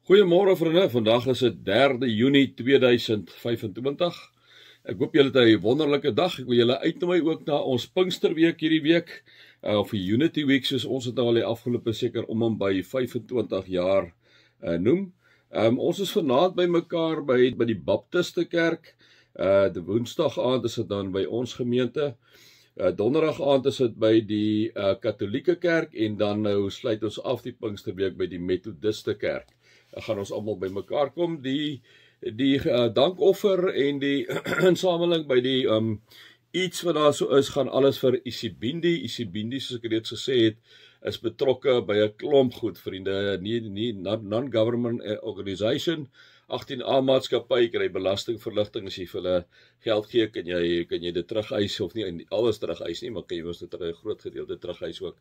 Goeiemôre vriende, vandag is dit 3 Junie 2025. Ek hoop julle het 'n wonderlike dag. Ek wil julle uitnooi ook na ons Pinksterweek hierdie week, of die Unity Week soos ons dit nou al die afgelope seker om en by 25 jaar noem. Ons is vanaand by mekaar by die Baptiste Kerk. Die Woensdag aand is dit dan by ons gemeente. Donderdag aand is dit by die Katolieke Kerk en dan nou sluit ons af die Pinksterweek by die Methodiste Kerk. Gaan ons almal by mekaar kom, die dankoffer en die insameling by die iets wat daar so is, gaan alles vir Isibindi. Isibindi, soos ek reeds gesê het, is betrokke by 'n klomp goed, vriende, nie non-government organisation, 18A maatskappy, kry belastingverligting as jy vir hulle geld gee, kan jy dit terugeis, of nie alles terugeis nie, maar kan jy mos dit 'n groot gedeelte terugeis ook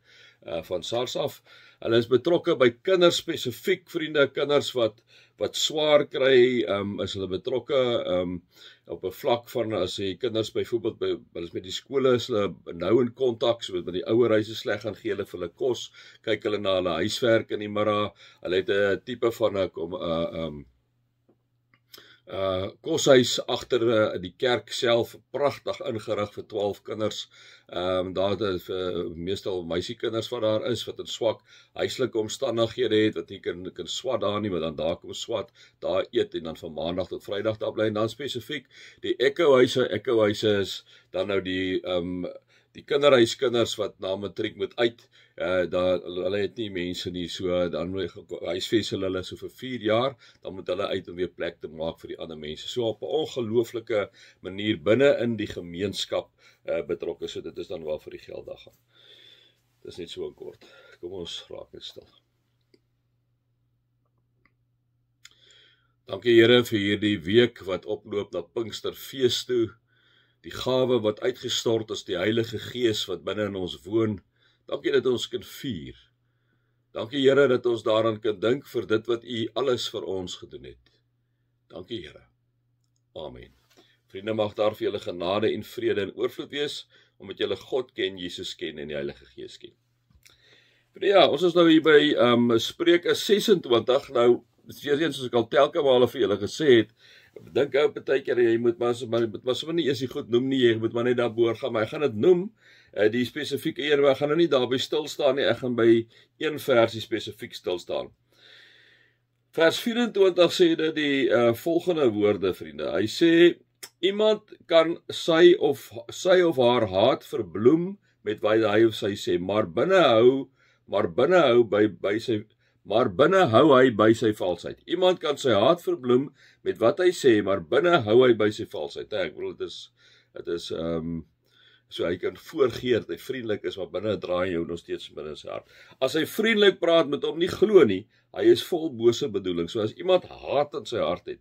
van SARS af. Hulle is betrokke by kinders spesifiek, vriende, kinders wat swaar kry, is hulle betrokke op 'n vlak van, as jy kinders byvoorbeeld hulle is met die skole, is hulle nou in kontak, so met die ouerhuise sleg gaan gee hulle vir hulle kos, kyk hulle na hulle huiswerk in die middag, hulle het 'n tipe van 'n koshuis agter die kerk self, pragtig ingerig vir 12 kinders. Daar is meestal meisiekinders wat daar is, wat in swak huislike omstandighede het, wat nie kan swat daar nie, maar dan daar kom swat, daar eet en dan van maandag tot vrydag daar bly, en dan spesifiek die ekkohuise is dan nou die kinderhuiskinders wat na matriek moet uit, hulle het nie mense nie, so dan huisves hulle so vir 4 jaar, dan moet hulle uit om weer plek te maak vir die ander mense. So op 'n ongelooflike manier binne in die gemeenskap betrokke, so dit is dan waar vir die geld daar gaan. Dit is net so in kort. Kom ons raak net stil. Dankie Here vir hierdie week wat oploop na Pinksterfees toe, die gawe wat uitgestort is, die Heilige Gees wat binne in ons woon. Dankie dat ons kan vier. Dankie Here dat ons daaraan kan dink vir dit wat U alles vir ons gedoen het. Dankie Here. Amen. Vriende, mag daar vir julle genade en vrede en oorvloed wees, omdat julle God ken, Jesus ken en die Heilige Gees ken. Ja, ons is nou hier by Spreuke 26, nou, weer eens soos ek al telke male vir julle gesê het, dink ou partykeer, jy moet maar sommer nie eers die goed noem nie, jy moet maar net daarboor gaan, maar ek gaan dit noem, die spesifieke een, ek gaan nou nie daarby stilstaan nie, ek gaan by een versie spesifiek stilstaan. Vers 24 sê dit die volgende woorde, vriende, hy sê, iemand kan sy of haar haat verbloem met wat hy of sy sê, maar binne hou hy by sy valsheid. Iemand kan sy haat verbloem met wat hy sê, maar binne hou hy by sy valsheid. Ek bedoel, dit is so hy kan voorgee dat hy vriendelik is, maar binne draai jou nog steeds binne in sy hart. As hy vriendelik praat met hom nie glo nie, hy is vol bose bedoeling. So as iemand haat in sy hart het,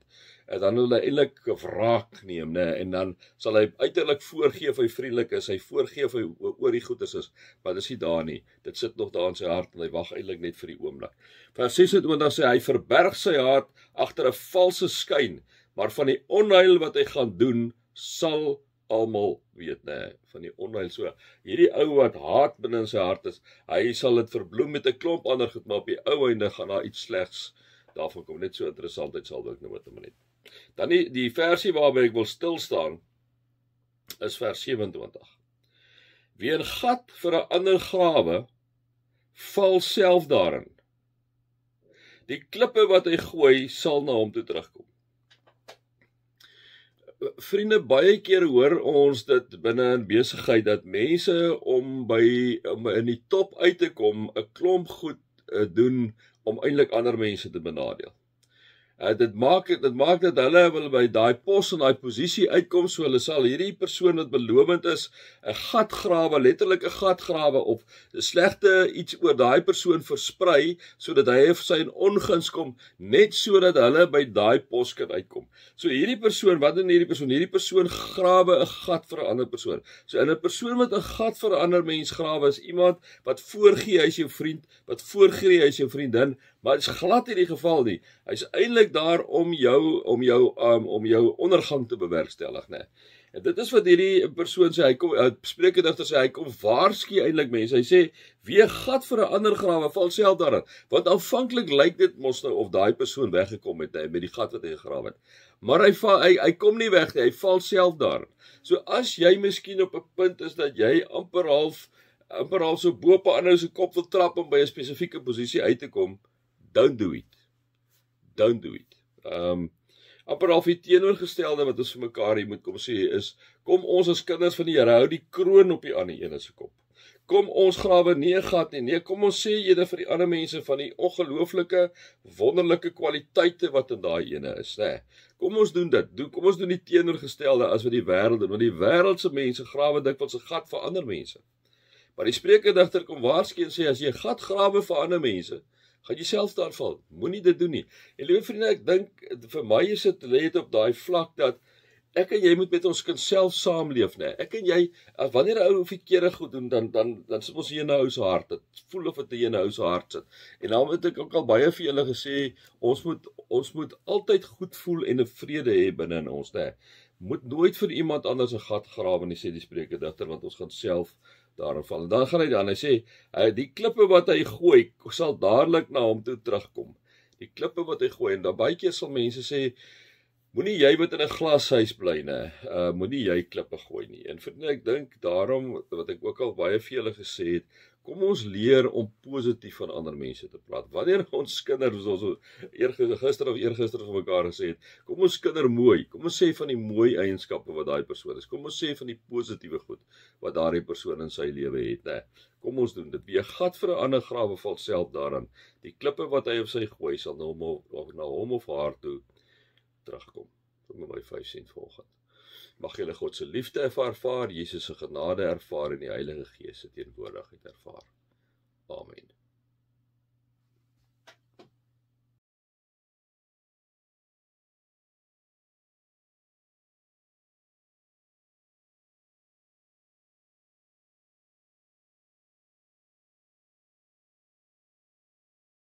dan wil hy eintlik wraak neem, né? En dan sal hy uiterlik voorgee of hy vriendelik is, hy voorgee of hy oor die goedes is, maar dit is nie daar nie. Dit sit nog daar in sy hart en hy wag eintlik net vir die oomblik. Vers 26 sê hy verberg sy hart agter 'n valse skyn, maar van die onheil wat hy gaan doen, sal almal weet, né, van die onheil. So, hierdie ou wat haat binne in sy hart is, hy sal dit verbloem met 'n klomp ander goed, maar op die ou einde gaan daar iets slegs daarvan kom. Net so interessantheid sal ook nou wat 'n minuut. Dan die versie waarby ek wil stilstaan, is vers 27. Wie 'n gat vir 'n ander grawe, val self daarin. Die klippe wat hy gooi, sal na hom toe terugkom. Vriende, baie keer hoor ons dit binne in besigheid, dat mense om in die top uit te kom, 'n klomp goed doen, om eintlik ander mense te benadeel. Dit maak dat hulle wil by daai pos en daai posisie uitkom, so hulle sal hierdie persoon wat belovend is, 'n gat grawe, letterlik 'n gat grawe, of slegte iets oor daai persoon versprei, sodat hy of sy in onguns kom, net sodat hulle by daai pos kan uitkom. So hierdie persoon, wat doen hierdie persoon? Hierdie persoon grawe 'n gat vir 'n ander persoon. So in 'n persoon wat 'n gat vir 'n ander mens grawe, is iemand wat voorgee hy is jou vriend, wat voorgee hy is jou vriendin, maar dit is glad nie die geval nie. Hy is eintlik daar om jou ondergang te bewerkstellig, né? En dit is wat hierdie persoon sê, hy kom, spreekdigter sê, hy kom waarsku eintlik mense, hy sê, wie 'n gat vir 'n ander grawe, val self daarin, want aanvanklik lyk dit mos nou of daai persoon weggekom het, met die gat wat hy gegrawe het, maar hy kom nie weg nie, hy val self daarin. So as jy miskien op 'n punt is dat jy amper half so bo op 'n ander se kop wil trap om by 'n spesifieke posisie uit te kom, don't do it. Amper half die teenoorgestelde wat ons vir mekaar hier moet kom sê is, kom ons as kinders van die Here hou die kroon op die ander ene se kop. Kom ons grawe nie 'n gat nie. Nee, kom ons sê eendag vir die ander mense van die ongelooflike, wonderlike kwaliteite wat in daai ene is, né? Kom ons doen dit. Kom ons doen die teenoorgestelde as wat die wêreld doen, want die wêreldse mense grawe dikwels 'n gat vir ander mense. Maar die spreekdigter kom waarsku en sê, as jy 'n gat grawe vir ander mense, gaan jy self daar val. Moenie dit doen nie. En liewe vriende, ek dink, vir my is dit net op daai vlak dat ek en jy moet met ons kind self saamleef, né? Ek en jy, wanneer 'n ou verkeerde goed doen, dan sit ons hier in 'n ou se hart. Dit voel of dit hier in 'n ou se hart sit. En daarom het ek ook al baie vir julle gesê, ons moet altyd goed voel en 'n vrede hê binne in ons, né? Moet nooit vir iemand anders 'n gat grawe nie, sê die spreekdigter, want ons gaan self daarin val. En dan gaan hy sê, die klippe wat hy gooi, sal dadelik na hom toe terugkom. Die klippe wat hy gooi, en dan baie keer sal mense sê, moenie jy wat in 'n glashuis bly, né, moenie jy klippe gooi nie. En vriende, ek dink daarom, wat ek ook al baie vir julle gesê het, kom ons leer om positief van ander mense te praat. Wanneer ons kinders, soos ons gister of eergister vir mekaar gesê het, kom ons kinder mooi, kom ons sê van die mooi eienskappe wat daai persoon is, kom ons sê van die positiewe goed wat daardie persoon in sy lewe het, né. Kom ons doen dit. Wie 'n gat vir 'n ander grawe val self daarin. Die klippe wat hy op sy gooi sal na hom of haar toe terugkom. Vir my 5 sent vanoggend. Mag julle God se liefde ervaar, Jesus se genade ervaar en die Heilige Gees se teenwoordigheid ervaar. Amen.